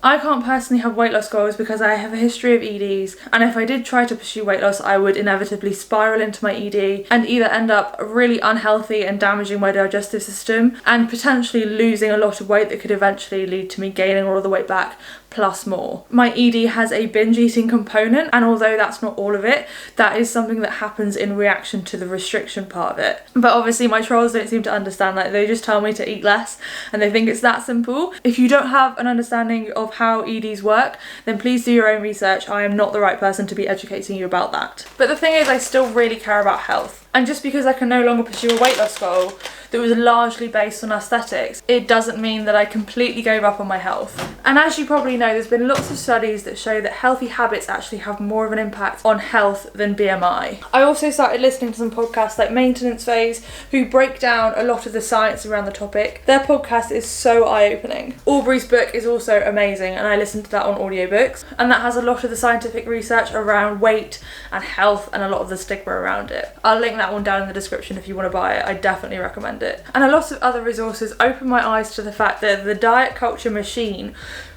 I can't personally have weight loss goals because I have a history of EDs, and if I did try to pursue weight loss, I would inevitably spiral into my ED and either end up really unhealthy and damaging my digestive system and potentially losing a lot of weight that could eventually lead to me gaining all of the weight back plus more. My ED has a binge eating component, and although that's not all of it, that is something that happens in reaction to the restriction part of it. But obviously my trolls don't seem to understand that. They just tell me to eat less and they think it's that simple. If you don't have an understanding of how EDs work, then please do your own research. I am not the right person to be educating you about that. But the thing is, I still really care about health. And just because I can no longer pursue a weight loss goal that was largely based on aesthetics, it doesn't mean that I completely gave up on my health. And as you probably know, there's been lots of studies that show that healthy habits actually have more of an impact on health than BMI. I also started listening to some podcasts like Maintenance Phase, who break down a lot of the science around the topic. Their podcast is so eye-opening. Aubrey's book is also amazing, and I listened to that on audiobooks, and that has a lot of the scientific research around weight and health and a lot of the stigma around it. I'll link that one down in the description if you want to buy it. I definitely recommend it. And a lot of other resources open my eyes to the fact that the diet culture machine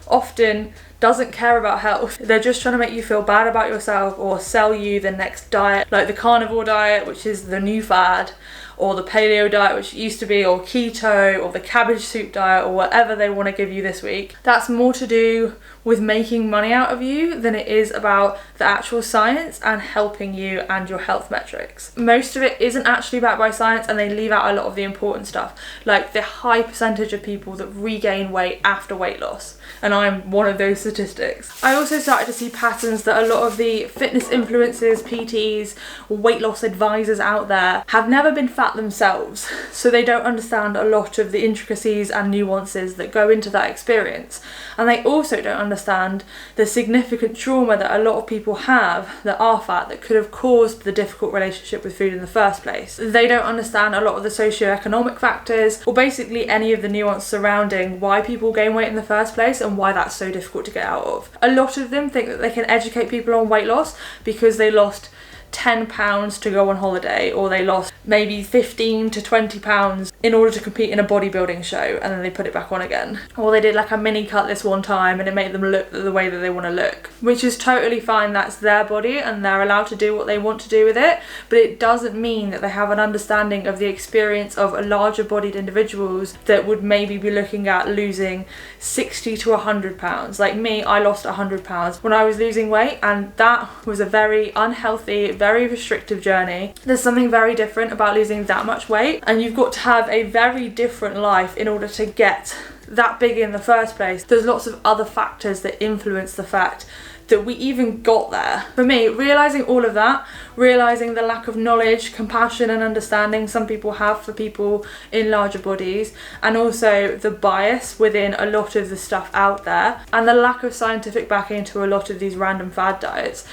often doesn't care about health. They're just trying to make you feel bad about yourself or sell you the next diet, like the carnivore diet, which is the new fad, or the paleo diet, which it used to be, or keto, or the cabbage soup diet, or whatever they want to give you this week. That's more to do with making money out of you than it is about the actual science and helping you and your health metrics. Most of it isn't actually backed by science, and they leave out a lot of the important stuff, like the high percentage of people that regain weight after weight loss, and I'm one of those statistics. I also started to see patterns that a lot of the fitness influencers, PTs, weight loss advisors out there have never been fat themselves, so they don't understand a lot of the intricacies and nuances that go into that experience, and they also don't understand the significant trauma that a lot of people have that are fat that could have caused the difficult relationship with food in the first place. They don't understand a lot of the socioeconomic factors, or basically any of the nuance surrounding why people gain weight in the first place and why that's so difficult to get out of. A lot of them think that they can educate people on weight loss because they lost 10 pounds to go on holiday, or they lost maybe 15 to 20 pounds in order to compete in a bodybuilding show, and then they put it back on again, or they did like a mini cut this one time and it made them look the way that they want to look, which is totally fine. That's their body and they're allowed to do what they want to do with it, but it doesn't mean that they have an understanding of the experience of larger bodied individuals that would maybe be looking at losing 60 to 100 pounds. Like me, I lost 100 pounds when I was losing weight, and that was a very unhealthy, very restrictive journey. There's something very different about losing that much weight, and you've got to have a very different life in order to get that big in the first place. There's lots of other factors that influence the fact that we even got there. For me, realising all of that, realising the lack of knowledge, compassion and understanding some people have for people in larger bodies, and also the bias within a lot of the stuff out there, and the lack of scientific backing to a lot of these random fad diets,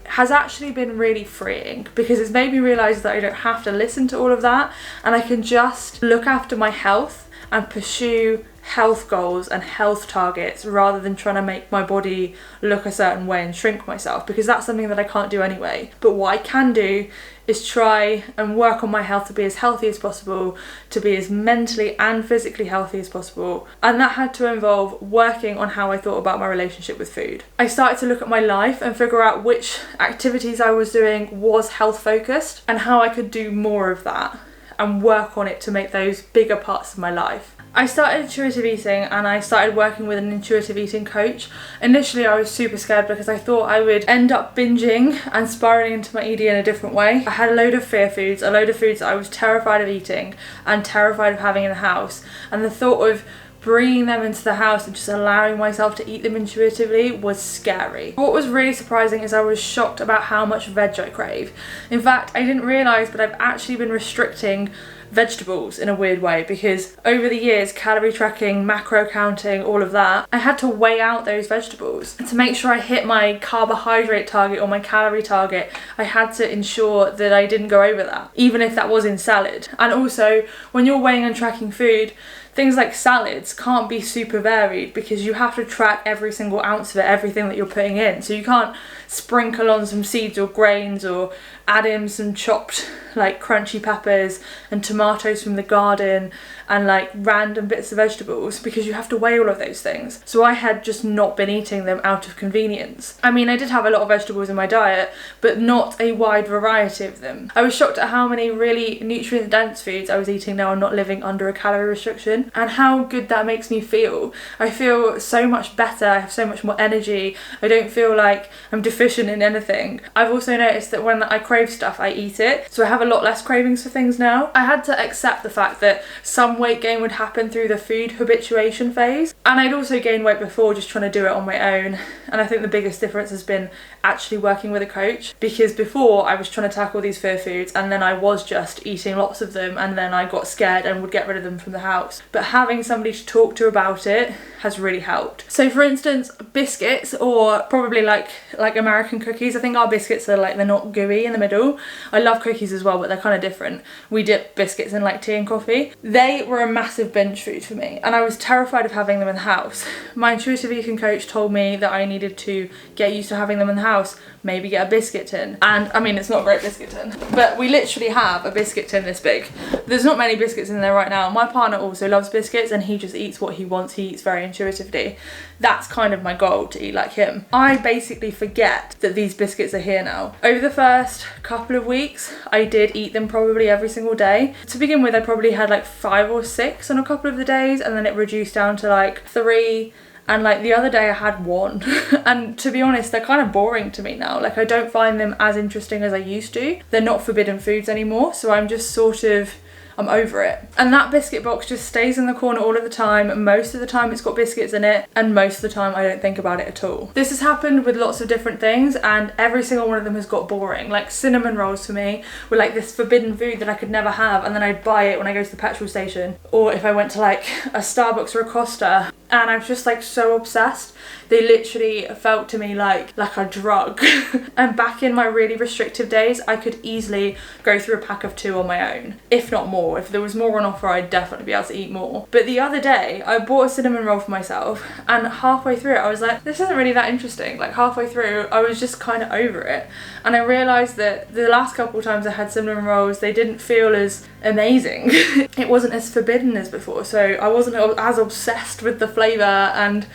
has actually been really freeing, because it's made me realise that I don't have to listen to all of that, and I can just look after my health and pursue health goals and health targets rather than trying to make my body look a certain way and shrink myself, because that's something that I can't do anyway. But what I can do is try and work on my health to be as healthy as possible, to be as mentally and physically healthy as possible, and that had to involve working on how I thought about my relationship with food. I started to look at my life and figure out which activities I was doing was health focused and how I could do more of that and work on it to make those bigger parts of my life. I started intuitive eating, and I started working with an intuitive eating coach. Initially I was super scared because I thought I would end up binging and spiraling into my ED in a different way. I had a load of fear foods, a load of foods that I was terrified of eating and terrified of having in the house, and the thought of bringing them into the house and just allowing myself to eat them intuitively was scary. What was really surprising is I was shocked about how much veg I crave. In fact, I didn't realise, but I've actually been restricting vegetables in a weird way, because over the years, calorie tracking, macro counting, all of that, I had to weigh out those vegetables. To make sure I hit my carbohydrate target or my calorie target, I had to ensure that I didn't go over that, even if that was in salad. And also, when you're weighing and tracking food, things like salads can't be super varied because you have to track every single ounce of it, everything that you're putting in. So you can't sprinkle on some seeds or grains or add in some chopped like crunchy peppers and tomatoes from the garden and like random bits of vegetables, because you have to weigh all of those things. So I had just not been eating them out of convenience. I mean, I did have a lot of vegetables in my diet, but not a wide variety of them. I was shocked at how many really nutrient dense foods I was eating now and not living under a calorie restriction, and how good that makes me feel. I feel so much better, I have so much more energy, I don't feel like I'm deficient in anything. I've also noticed that when I crave stuff, I eat it, so I have a lot less cravings for things now. I had to accept the fact that some weight gain would happen through the food habituation phase, and I'd also gained weight before just trying to do it on my own, and I think the biggest difference has been actually working with a coach, because before I was trying to tackle these fear foods and then I was just eating lots of them and then I got scared and would get rid of them from the house. But having somebody to talk to about it has really helped. So for instance, biscuits, or probably like American cookies. I think our biscuits are like, they're not gooey in the middle. I love cookies as well, but they're kind of different. We dip biscuits in like tea and coffee. They were a massive binge food for me, and I was terrified of having them in the house. My intuitive eating coach told me that I needed to get used to having them in the house, maybe get a biscuit tin. And I mean, it's not a great biscuit tin, but we literally have a biscuit tin this big. There's not many biscuits in there right now. My partner also loves biscuits and he just eats what he wants. He eats very intuitively. That's kind of my goal, to eat like him. I basically forget that these biscuits are here now. Over the first couple of weeks, I did eat them probably every single day. To begin with, I probably had like 5 or 6 on a couple of the days, and then it reduced down to like 3. And like the other day I had 1. And to be honest, they're kind of boring to me now. Like, I don't find them as interesting as I used to. They're not forbidden foods anymore, so I'm just sort of, I'm over it. And that biscuit box just stays in the corner all of the time. Most of the time it's got biscuits in it, and most of the time I don't think about it at all. This has happened with lots of different things, and every single one of them has got boring. Like cinnamon rolls for me were like this forbidden food that I could never have, and then I'd buy it when I go to the petrol station, or if I went to like a Starbucks or a Costa, and I was just like so obsessed. They literally felt to me like a drug. And back in my really restrictive days, I could easily go through a pack of 2 on my own, if not more. If there was more on offer, I'd definitely be able to eat more. But the other day, I bought a cinnamon roll for myself, and halfway through it, I was like, this isn't really that interesting. Like halfway through, I was just kind of over it. And I realised that the last couple of times I had cinnamon rolls, they didn't feel as amazing. It wasn't as forbidden as before, so I wasn't as obsessed with the flavour. And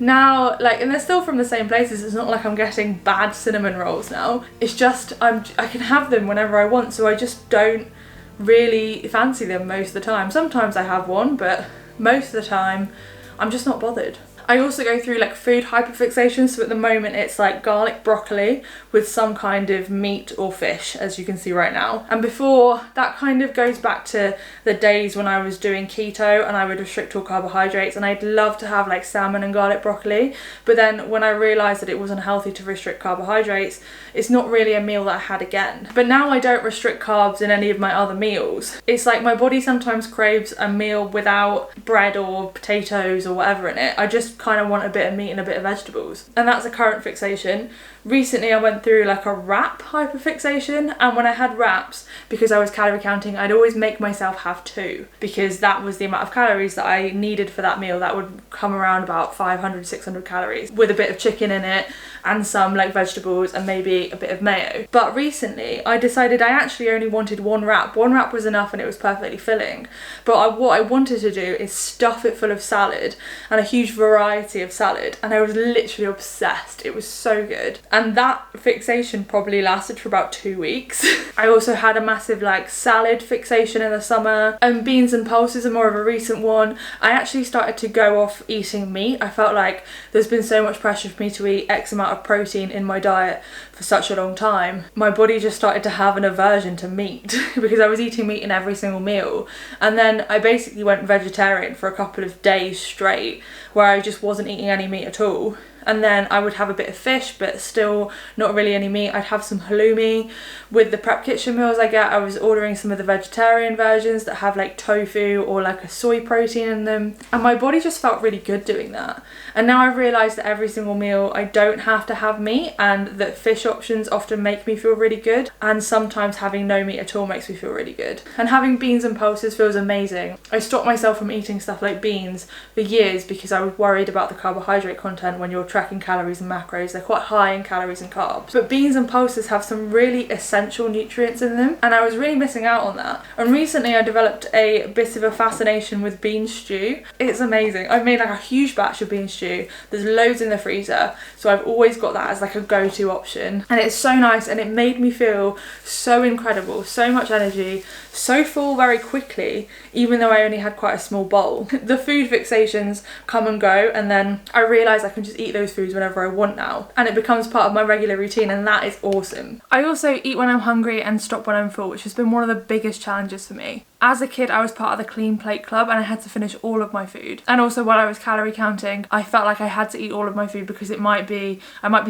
now, like, and they're still from the same places. It's not like I'm getting bad cinnamon rolls now. It's just I can have them whenever I want, so I just don't really fancy them most of the time. Sometimes I have one, but most of the time I'm just not bothered. I also go through like food hyperfixation, so at the moment it's like garlic broccoli with some kind of meat or fish, as you can see right now. And before, that kind of goes back to the days when I was doing keto and I would restrict all carbohydrates, and I'd love to have like salmon and garlic broccoli. But then when I realised that it wasn't healthy to restrict carbohydrates, it's not really a meal that I had again. But now I don't restrict carbs in any of my other meals. It's like my body sometimes craves a meal without bread or potatoes or whatever in it. I just kind of want a bit of meat and a bit of vegetables, and that's a current fixation. Recently I went through like a wrap hyperfixation, and when I had wraps, because I was calorie counting, I'd always make myself have 2, because that was the amount of calories that I needed for that meal. That would come around about 500-600 calories with a bit of chicken in it and some like vegetables and maybe a bit of mayo. But recently I decided I actually only wanted 1 wrap. 1 wrap was enough and it was perfectly filling. But what I wanted to do is stuff it full of salad, and a huge variety of salad, and I was literally obsessed. It was so good. And that fixation probably lasted for about 2 weeks. I also had a massive like salad fixation in the summer, and beans and pulses are more of a recent one. I actually started to go off eating meat. I felt like there's been so much pressure for me to eat X amount of protein in my diet for such a long time. My body just started to have an aversion to meat because I was eating meat in every single meal. And then I basically went vegetarian for a couple of days straight, where I just wasn't eating any meat at all. and then I would have a bit of fish but still not really any meat. I'd have some halloumi. With the prep kitchen meals I get, I was ordering some of the vegetarian versions that have like tofu or like a soy protein in them, and my body just felt really good doing that. And now I've realised that every single meal I don't have to have meat, and that fish options often make me feel really good, and sometimes having no meat at all makes me feel really good. And having beans and pulses feels amazing. I stopped myself from eating stuff like beans for years because I was worried about the carbohydrate content when you're tracking calories and macros. They're quite high in calories and carbs. But beans and pulses have some really essential nutrients in them, and I was really missing out on that. And recently I developed a bit of a fascination with bean stew. It's amazing. I've made like a huge batch of bean stew. There's loads in the freezer, so I've always got that as like a go-to option. And it's so nice, and it made me feel so incredible, so much energy, so full very quickly, even though I only had quite a small bowl. The food fixations come and go, and then I realise I can just eat those foods whenever I want now, and it becomes part of my regular routine, and that is awesome. I also eat when I'm hungry and stop when I'm full, which has been one of the biggest challenges for me. As a kid, I was part of the Clean Plate Club, and I had to finish all of my food. And also while I was calorie counting, I felt like I had to eat all of my food because I might be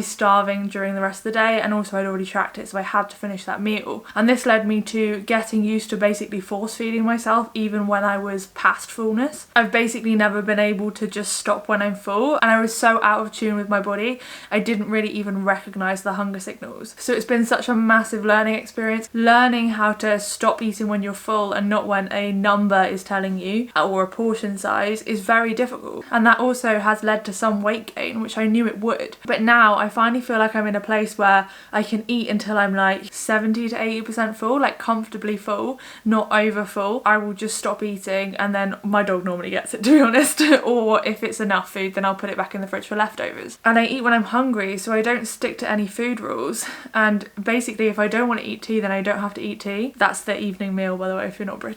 starving during the rest of the day, and also I'd already tracked it, so I had to finish that meal. And this led me to getting used to basically force feeding myself even when I was past fullness. I've basically never been able to just stop when I'm full, and I was so out of tune with my body, I didn't really even recognise the hunger signals. So it's been such a massive learning experience, learning how to stop eating when you're full and not when a number is telling you, or a portion size, is very difficult. And that also has led to some weight gain, which I knew it would. But now I finally feel like I'm in a place where I can eat until I'm like 70 to 80% full, like comfortably full, not over full. I will just stop eating, and then my dog normally gets it, to be honest. Or if it's enough food, then I'll put it back in the fridge for leftovers. And I eat when I'm hungry, so I don't stick to any food rules. And basically if I don't want to eat tea, then I don't have to eat tea. That's the evening meal, by the way, if you're not British.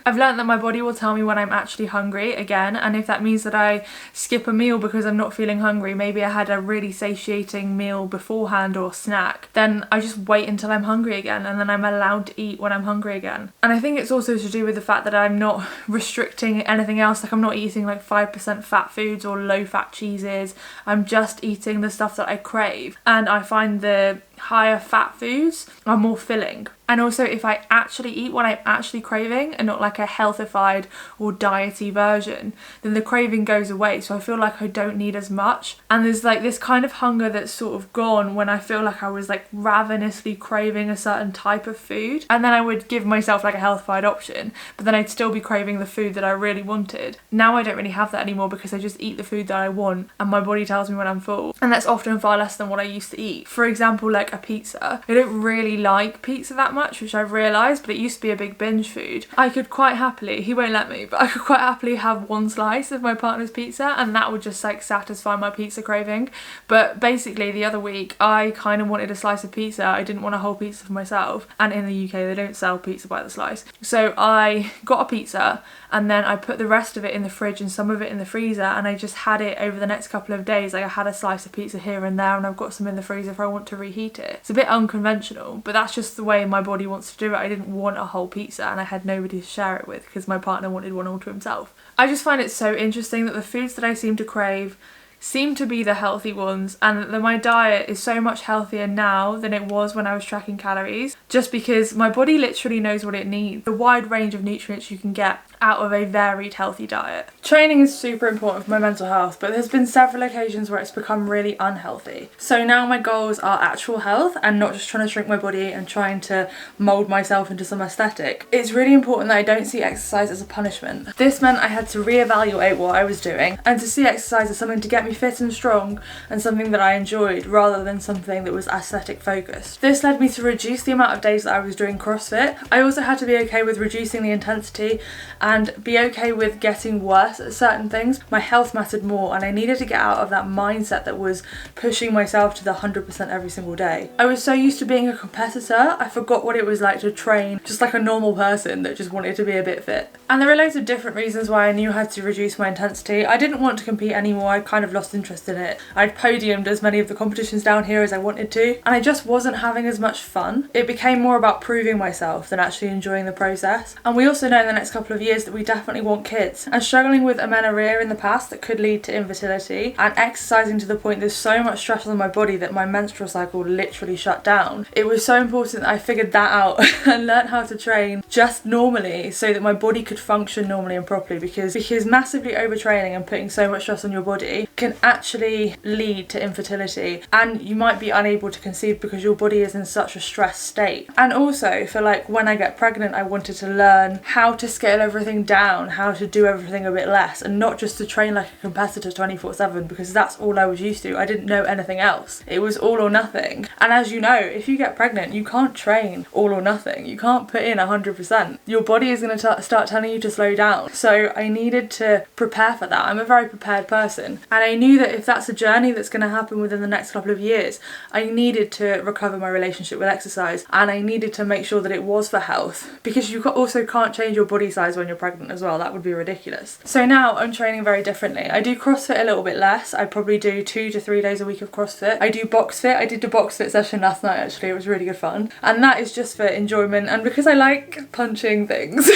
I've learned that my body will tell me when I'm actually hungry again, and if that means that I skip a meal because I'm not feeling hungry, maybe I had a really satiating meal beforehand or snack, then I just wait until I'm hungry again, and then I'm allowed to eat when I'm hungry again. And I think it's also to do with the fact that I'm not restricting anything else. Like I'm not eating like 5% fat foods or low fat cheeses. I'm just eating the stuff that I crave, and I find the higher fat foods are more filling. And also if I actually eat what I'm actually craving and not like a healthified or diety version, then the craving goes away, so I feel like I don't need as much. And there's like this kind of hunger that's sort of gone when I feel like I was like ravenously craving a certain type of food, and then I would give myself like a healthified option, but then I'd still be craving the food that I really wanted. Now I don't really have that anymore because I just eat the food that I want, and my body tells me when I'm full, and that's often far less than what I used to eat. For example, like a pizza. I don't really like pizza that much, which I've realised, but it used to be a big binge food. I could quite happily, he won't let me, but I could quite happily have one slice of my partner's pizza, and that would just like satisfy my pizza craving. But basically the other week I kind of wanted a slice of pizza. I didn't want a whole pizza for myself, and in the UK they don't sell pizza by the slice. So I got a pizza, and then I put the rest of it in the fridge and some of it in the freezer, and I just had it over the next couple of days. Like I had a slice of pizza here and there, and I've got some in the freezer if I want to reheat it. It's a bit unconventional, but that's just the way my body wants to do it. I didn't want a whole pizza, and I had nobody to share it with because my partner wanted one all to himself. I just find it so interesting that the foods that I seem to crave seem to be the healthy ones, and that my diet is so much healthier now than it was when I was tracking calories, just because my body literally knows what it needs. The wide range of nutrients you can get out of a varied healthy diet. Training is super important for my mental health, but there's been several occasions where it's become really unhealthy. So now my goals are actual health and not just trying to shrink my body and trying to mould myself into some aesthetic. It's really important that I don't see exercise as a punishment. This meant I had to reevaluate what I was doing and to see exercise as something to get me fit and strong and something that I enjoyed rather than something that was aesthetic focused. This led me to reduce the amount of days that I was doing CrossFit. I also had to be okay with reducing the intensity and be okay with getting worse at certain things. My health mattered more, and I needed to get out of that mindset that was pushing myself to the 100% every single day. I was so used to being a competitor, I forgot what it was like to train just like a normal person that just wanted to be a bit fit. And there are loads of different reasons why I knew I had to reduce my intensity. I didn't want to compete anymore. I kind of lost interest in it. I'd podiumed as many of the competitions down here as I wanted to, and I just wasn't having as much fun. It became more about proving myself than actually enjoying the process. And we also know in the next couple of years is that we definitely want kids. And struggling with amenorrhea in the past that could lead to infertility, and exercising to the point there's so much stress on my body that my menstrual cycle literally shut down. It was so important that I figured that out and learned how to train just normally so that my body could function normally and properly, because massively overtraining and putting so much stress on your body can actually lead to infertility, and you might be unable to conceive because your body is in such a stressed state. And also for like when I get pregnant, I wanted to learn how to scale everything down, how to do everything a bit less, and not just to train like a competitor 24/7, because that's all I was used to. I didn't know anything else. It was all or nothing. And as you know, if you get pregnant, you can't train all or nothing. You can't put in 100%. Your body is going to start telling you to slow down. So I needed to prepare for that. I'm a very prepared person, and I knew that if that's a journey that's going to happen within the next couple of years, I needed to recover my relationship with exercise, and I needed to make sure that it was for health, because you also can't change your body size when you're pregnant as well. That would be ridiculous. So now I'm training very differently. I do CrossFit a little bit less. I probably do 2 to 3 days a week of CrossFit. I do box fit. I did a box fit session last night actually. It was really good fun, and that is just for enjoyment and because I like punching things.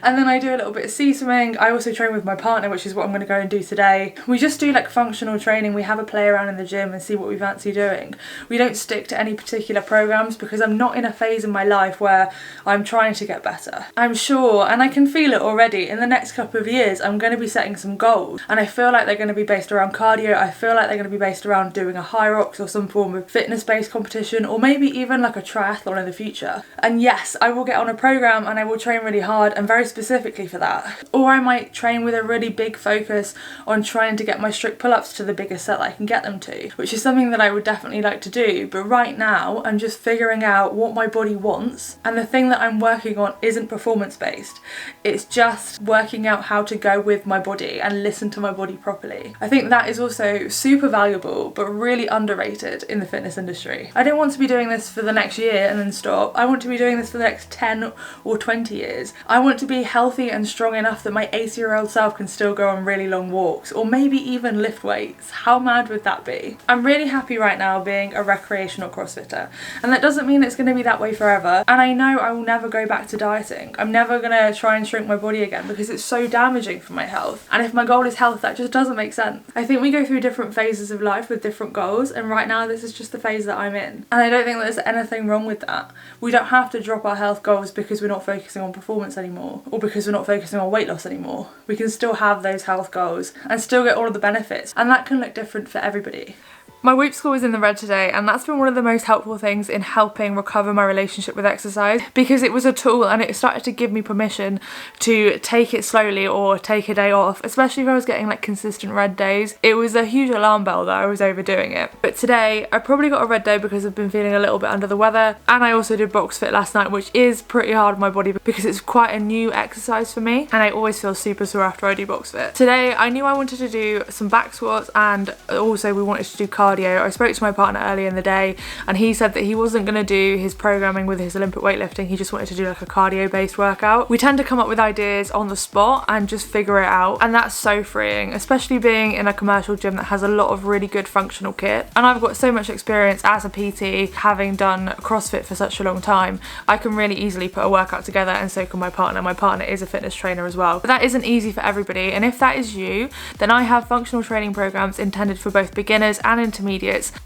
And then I do a little bit of sea swimming. I also train with my partner, which is what I'm going to go and do today. We just do like functional training. We have a play around in the gym and see what we fancy doing. We don't stick to any particular programs because I'm not in a phase in my life where I'm trying to get better. I'm sure, and I can feel it already, in the next couple of years I'm going to be setting some goals, and I feel like they're going to be based around cardio. I feel like they're going to be based around doing a high rocks or some form of fitness based competition, or maybe even like a triathlon in the future. And yes, I will get on a program and I will train really hard and very specifically for that. Or I might train with a really big focus on trying to get my strict pull-ups to the biggest set that I can get them to, which is something that I would definitely like to do. But right now I'm just figuring out what my body wants, and the thing that I'm working on isn't performance based. It's just working out how to go with my body and listen to my body properly. I think that is also super valuable but really underrated in the fitness industry. I don't want to be doing this for the next year and then stop. I want to be doing this for the next 10 or 20 years. I want to be healthy and strong enough that my 80-year-old self can still go on really long walks, or maybe even lift weights. How mad would that be? I'm really happy right now being a recreational CrossFitter, and that doesn't mean it's going to be that way forever. And I know I will never go back to dieting. I'm never going to try and shrink my body again because it's so damaging for my health. And if my goal is health, that just doesn't make sense. I think we go through different phases of life with different goals, and right now this is just the phase that I'm in. And I don't think there's anything wrong with that. We don't have to drop our health goals because we're not focusing on performance anymore, or because we're not focusing on weight loss anymore. We can still have those health goals and still get all of the benefits, and that can look different for everybody. My Whoop score was in the red today, and that's been one of the most helpful things in helping recover my relationship with exercise, because it was a tool and it started to give me permission to take it slowly or take a day off, especially if I was getting like consistent red days. It was a huge alarm bell that I was overdoing it. But today I probably got a red day because I've been feeling a little bit under the weather, and I also did box fit last night, which is pretty hard on my body because it's quite a new exercise for me, and I always feel super sore after I do box fit. Today I knew I wanted to do some back squats, and also we wanted to do cardio. I spoke to my partner earlier in the day, and he said that he wasn't going to do his programming with his Olympic weightlifting. He just wanted to do like a cardio based workout. We tend to come up with ideas on the spot and just figure it out, and that's so freeing, especially being in a commercial gym that has a lot of really good functional kit. And I've got so much experience as a PT, having done CrossFit for such a long time. I can really easily put a workout together, and so can my partner. My partner is a fitness trainer as well. But that isn't easy for everybody, and if that is you, then I have functional training programs intended for both beginners and intermediates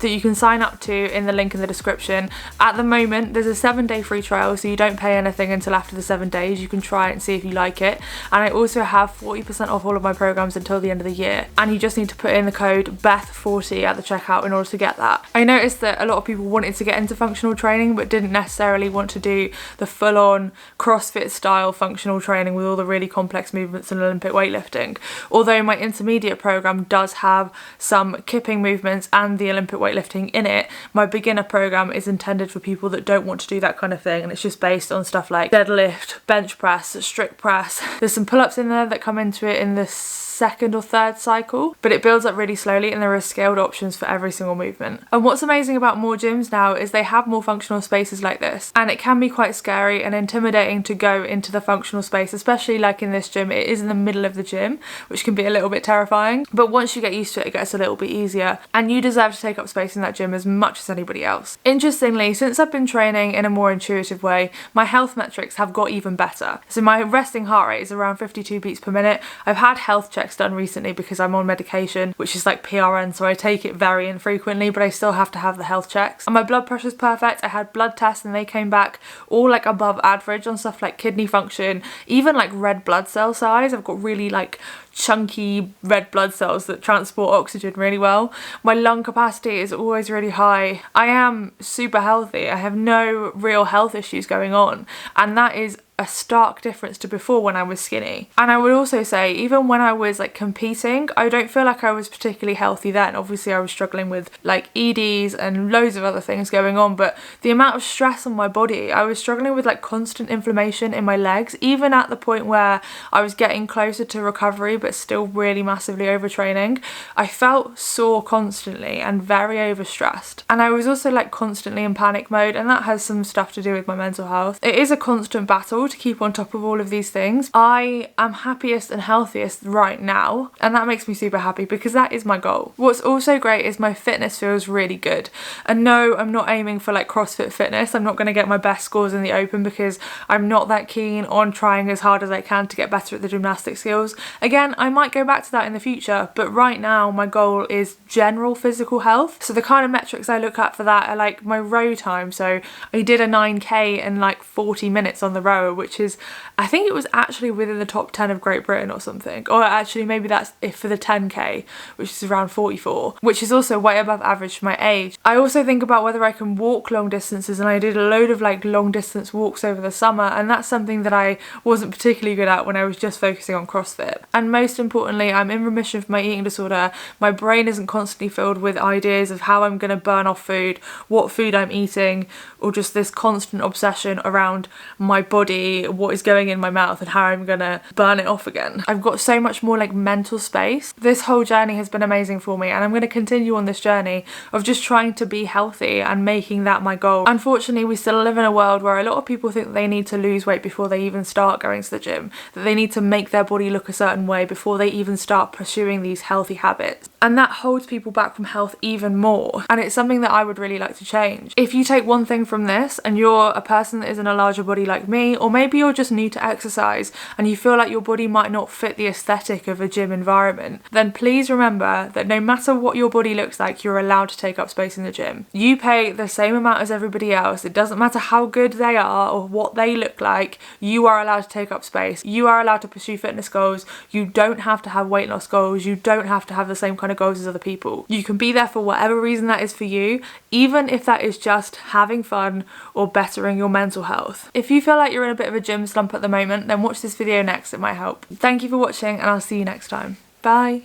that you can sign up to in the link in the description. At the moment there's a 7-day free trial, so you don't pay anything until after the 7 days. You can try it and see if you like it, and I also have 40% off all of my programs until the end of the year, and you just need to put in the code BETH40 at the checkout in order to get that. I noticed that a lot of people wanted to get into functional training but didn't necessarily want to do the full-on CrossFit style functional training with all the really complex movements and Olympic weightlifting, although my intermediate program does have some kipping movements and the Olympic weightlifting in it. My beginner program is intended for people that don't want to do that kind of thing, and it's just based on stuff like deadlift, bench press, strict press. There's some pull-ups in there that come into it in the second or third cycle, but it builds up really slowly, and there are scaled options for every single movement. And what's amazing about more gyms now is they have more functional spaces like this, and it can be quite scary and intimidating to go into the functional space, especially like in this gym. It is in the middle of the gym, which can be a little bit terrifying, but once you get used to it, it gets a little bit easier, and you deserve to take up space in that gym as much as anybody else. Interestingly, since I've been training in a more intuitive way, my health metrics have got even better. So my resting heart rate is around 52 beats per minute. I've had health checks done recently because I'm on medication, which is like PRN, so I take it very infrequently, but I still have to have the health checks. And my blood pressure's perfect. I had blood tests and they came back all like above average on stuff like kidney function, even like red blood cell size. I've got really like chunky red blood cells that transport oxygen really well. My lung capacity is always really high. I am super healthy. I have no real health issues going on, and that is a stark difference to before when I was skinny. And I would also say, even when I was like competing, I don't feel like I was particularly healthy then. Obviously I was struggling with like EDs and loads of other things going on, but the amount of stress on my body, I was struggling with like constant inflammation in my legs, even at the point where I was getting closer to recovery but still really massively overtraining. I felt sore constantly and very overstressed, and I was also like constantly in panic mode, and that has some stuff to do with my mental health. It is a constant battle to keep on top of all of these things. I am happiest and healthiest right now, and that makes me super happy because that is my goal. What's also great is my fitness feels really good, and no, I'm not aiming for like CrossFit fitness. I'm not going to get my best scores in the open because I'm not that keen on trying as hard as I can to get better at the gymnastic skills. Again, I might go back to that in the future, but right now my goal is general physical health. So the kind of metrics I look at for that are like my row time. So I did a 9k in like 40 minutes on the rower, which is, I think it was actually within the top 10 of Great Britain or something, or actually maybe that's if for the 10k, which is around 44, which is also way above average for my age. I also think about whether I can walk long distances, and I did a load of like long distance walks over the summer, and that's something that I wasn't particularly good at when I was just focusing on CrossFit. And most importantly, I'm in remission from my eating disorder. My brain isn't constantly filled with ideas of how I'm going to burn off food, what food I'm eating, or just this constant obsession around my body, what is going in my mouth and how I'm gonna burn it off again. I've got so much more like mental space. This whole journey has been amazing for me, and I'm going to continue on this journey of just trying to be healthy and making that my goal. Unfortunately, we still live in a world where a lot of people think they need to lose weight before they even start going to the gym, that they need to make their body look a certain way before they even start pursuing these healthy habits. And that holds people back from health even more. And it's something that I would really like to change. If you take one thing from this, and you're a person that is in a larger body like me, or maybe you're just new to exercise and you feel like your body might not fit the aesthetic of a gym environment, then please remember that no matter what your body looks like, you're allowed to take up space in the gym. You pay the same amount as everybody else. It doesn't matter how good they are or what they look like. You are allowed to take up space. You are allowed to pursue fitness goals. You don't have to have weight loss goals. You don't have to have the same kind of goals as other people. You can be there for whatever reason that is for you, even if that is just having fun or bettering your mental health. If you feel like you're in a bit of a gym slump at the moment, then watch this video next, it might help. Thank you for watching, and I'll see you next time. Bye!